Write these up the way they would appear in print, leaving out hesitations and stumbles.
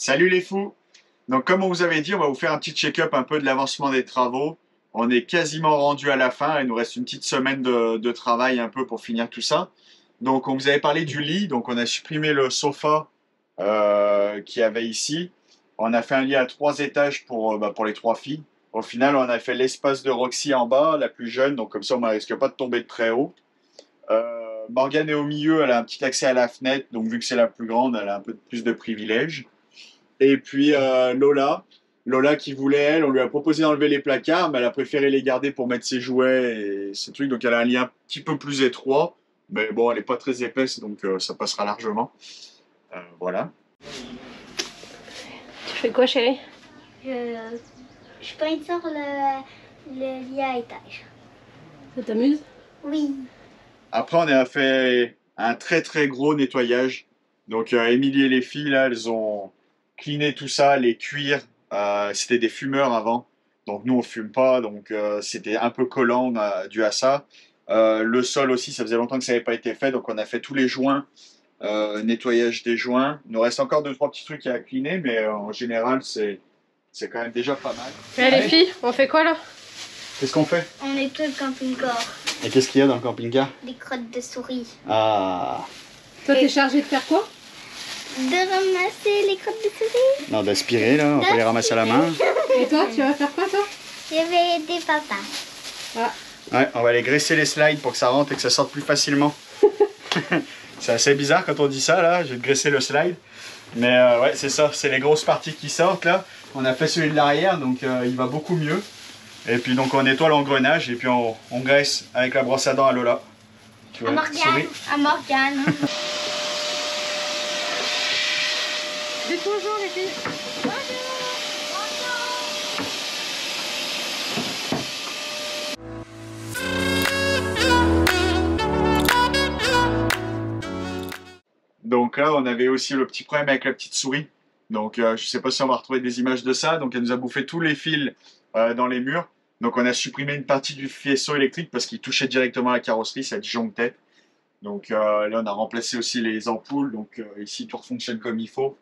Salut les fous! Donc comme on vous avait dit, on va vous faire un petit check-up un peu de l'avancement des travaux. On est quasiment rendu à la fin, il nous reste une petite semaine de travail un peu pour finir tout ça. Donc on vous avait parlé du lit, donc on a supprimé le sofa qu'il y avait ici. On a fait un lit à 3 étages pour les 3 filles. Au final, on a fait l'espace de Roxy en bas, la plus jeune, donc comme ça on ne risque pas de tomber de très haut. Morgane est au milieu, elle a un petit accès à la fenêtre, donc vu que c'est la plus grande, elle a un peu plus de privilèges. Et puis Lola qui voulait, elle, on lui a proposé d'enlever les placards, mais elle a préféré les garder pour mettre ses jouets et ses trucs. Donc elle a un lien un petit peu plus étroit, mais bon, elle n'est pas très épaisse, donc ça passera largement. Voilà. Tu fais quoi, chérie? Je peins sur le lit à étage. Ça t'amuse? Oui. Après, on a fait un très très gros nettoyage. Donc Émilie et les filles, là, elles ont cleané tout ça, les cuirs. C'était des fumeurs avant. Donc nous, on fume pas, donc c'était un peu collant dû à ça. Le sol aussi, ça faisait longtemps que ça n'avait pas été fait, donc on a fait tous les joints, nettoyage des joints. Il nous reste encore 2-3 petits trucs à cleaner, mais en général, c'est quand même déjà pas mal. Les filles, on fait quoi là? Qu'est-ce qu'on fait? On est tout le camping-car. Et qu'est-ce qu'il y a dans le camping-car? Des crottes de souris. Ah, Toi, t'es chargé de faire quoi? De ramasser les crottes de souris. non, d'aspirer là, on peut les ramasser à la main. Et toi, tu vas faire quoi, toi? Je vais aider papa. Ah, Ouais, on va aller graisser les slides pour que ça rentre et que ça sorte plus facilement. C'est assez bizarre quand on dit ça là, j'ai graissé le slide. Mais ouais, c'est ça, c'est les grosses parties qui sortent là. On a fait celui de l'arrière, donc il va beaucoup mieux. Et puis donc on nettoie l'engrenage et puis on graisse avec la brosse à dents à Lola. Tu vois, souris. À Morgane. dites bonjour, les filles. Donc là, on avait aussi le petit problème avec la petite souris. Donc je ne sais pas si on va retrouver des images de ça. Donc elle nous a bouffé tous les fils dans les murs. Donc on a supprimé une partie du faisceau électrique parce qu'il touchait directement la carrosserie, ça disjonctait. Donc là, on a remplacé aussi les ampoules. Donc ici, tout fonctionne comme il faut.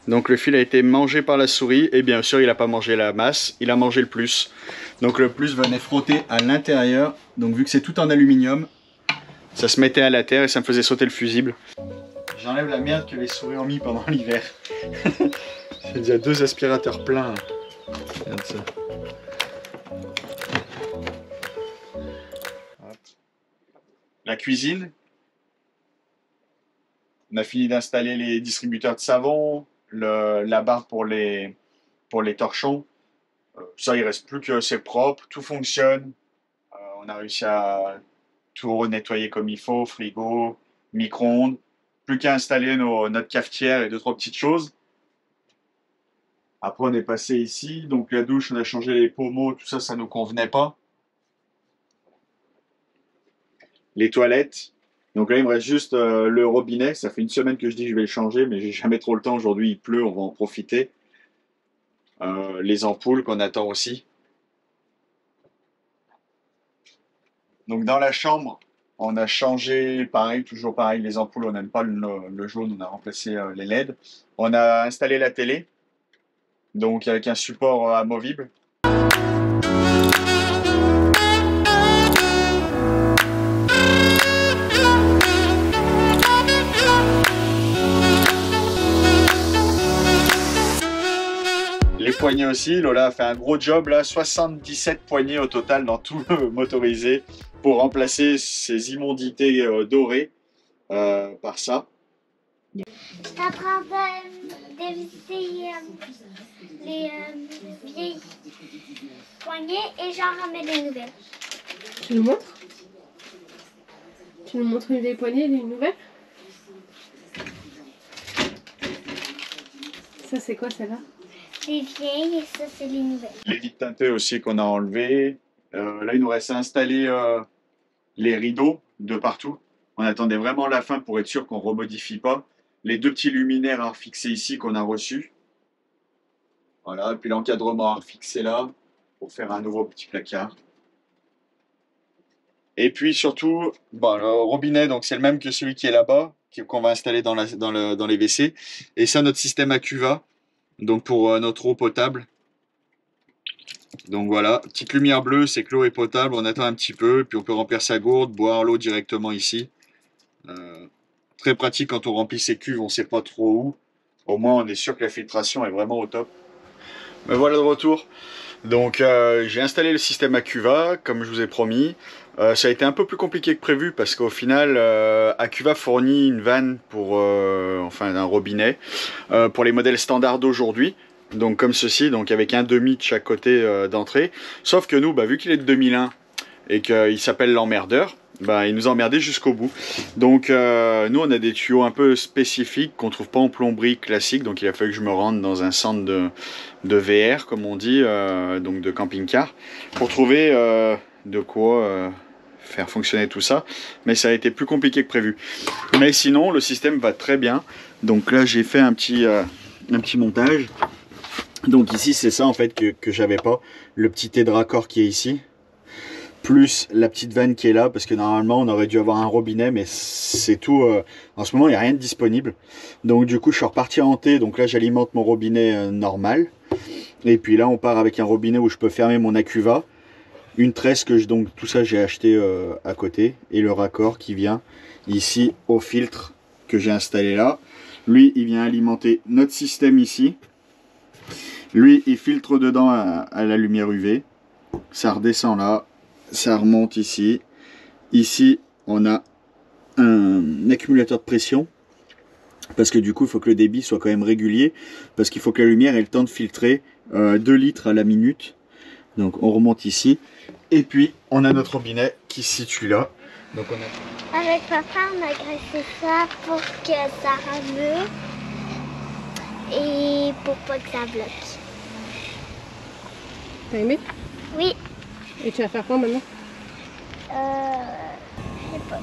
Donc le fil a été mangé par la souris. Et bien sûr, il n'a pas mangé la masse, il a mangé le plus. Donc le plus venait frotter à l'intérieur. Donc vu que c'est tout en aluminium, ça se mettait à la terre et ça me faisait sauter le fusible. J'enlève la merde que les souris ont mis pendant l'hiver. J'ai déjà 2 aspirateurs pleins. Regarde ça. Hop. La cuisine. On a fini d'installer les distributeurs de savon, la barre pour les torchons. Ça, il reste plus que c'est propre, tout fonctionne. On a réussi à tout nettoyer comme il faut, frigo, micro-ondes. Plus qu'à installer notre cafetière et 2-3 petites choses. Après, on est passé ici. Donc, la douche, on a changé les pommeaux. Tout ça, ça ne nous convenait pas. Les toilettes. Donc là, il me reste juste le robinet. Ça fait une semaine que je dis que je vais le changer, mais j'ai jamais trop le temps. Aujourd'hui, il pleut, on va en profiter. Les ampoules qu'on attend aussi. Donc, dans la chambre, on a changé, pareil, toujours pareil, les ampoules, on n'aime pas le jaune, on a remplacé les LED. On a installé la télé, donc avec un support amovible. Les poignées aussi, Lola a fait un gros job là, 77 poignées au total dans tout le motorisé pour remplacer ces immondités dorées par ça. T'apprends de visiter les vieilles poignées et j'en remets des nouvelles. Tu nous montres? Tu nous montres une vieille poignée et une nouvelle? Ça, c'est quoi celle-là? Les vieilles et ça, c'est les nouvelles. Les vitres teintées aussi qu'on a enlevées. Là, il nous reste à installer les rideaux de partout. On attendait vraiment la fin pour être sûr qu'on ne remodifie pas. Les 2 petits luminaires à fixer ici qu'on a reçus. Voilà, et puis l'encadrement à fixer là pour faire un nouveau petit placard. Et puis surtout, bon, le robinet, donc c'est le même que celui qui est là-bas, qu'on va installer dans les WC. Et ça, notre système à cuva. donc pour notre eau potable. Donc voilà, petite lumière bleue, c'est que l'eau est potable, on attend un petit peu, puis on peut remplir sa gourde, boire l'eau directement ici. Très pratique quand on remplit ses cuves, on ne sait pas trop où. Au moins on est sûr que la filtration est vraiment au top. Me voilà de retour. Donc j'ai installé le système Acuva, comme je vous ai promis. Ça a été un peu plus compliqué que prévu parce qu'au final, Acuva fournit une vanne pour, enfin un robinet, pour les modèles standards d'aujourd'hui. Donc comme ceci, donc avec un demi de chaque côté d'entrée. Sauf que nous, vu qu'il est de 2001 et qu'il s'appelle l'emmerdeur, il nous a emmerdé jusqu'au bout. Donc nous on a des tuyaux un peu spécifiques qu'on trouve pas en plomberie classique. Donc il a fallu que je me rende dans un centre de VR comme on dit, donc de camping-car, pour trouver de quoi faire fonctionner tout ça. Mais ça a été plus compliqué que prévu. Mais sinon le système va très bien. Donc là j'ai fait un petit montage. Donc ici c'est ça en fait que j'avais pas. Le petit aide raccord qui est ici. Plus la petite vanne qui est là, parce que normalement on aurait dû avoir un robinet, mais c'est tout. En ce moment il n'y a rien de disponible. Donc du coup je suis reparti en T, donc là j'alimente mon robinet normal. Et puis là on part avec un robinet où je peux fermer mon Acuva. Une tresse que donc tout ça j'ai acheté à côté. Et le raccord qui vient ici au filtre que j'ai installé là. Lui il vient alimenter notre système ici. Lui il filtre dedans à la lumière UV. Ça redescend là. Ça remonte ici. Ici, on a un accumulateur de pression. Parce que du coup, il faut que le débit soit quand même régulier. Parce qu'il faut que la lumière ait le temps de filtrer 2 litres à la minute. Donc on remonte ici. Et puis, on a notre robinet qui se situe là. Donc, Avec papa, on a graissé ça pour que ça remue. Et pour pas que ça bloque. T'as aimé? Oui. Et tu vas faire quoi maintenant? Je sais pas.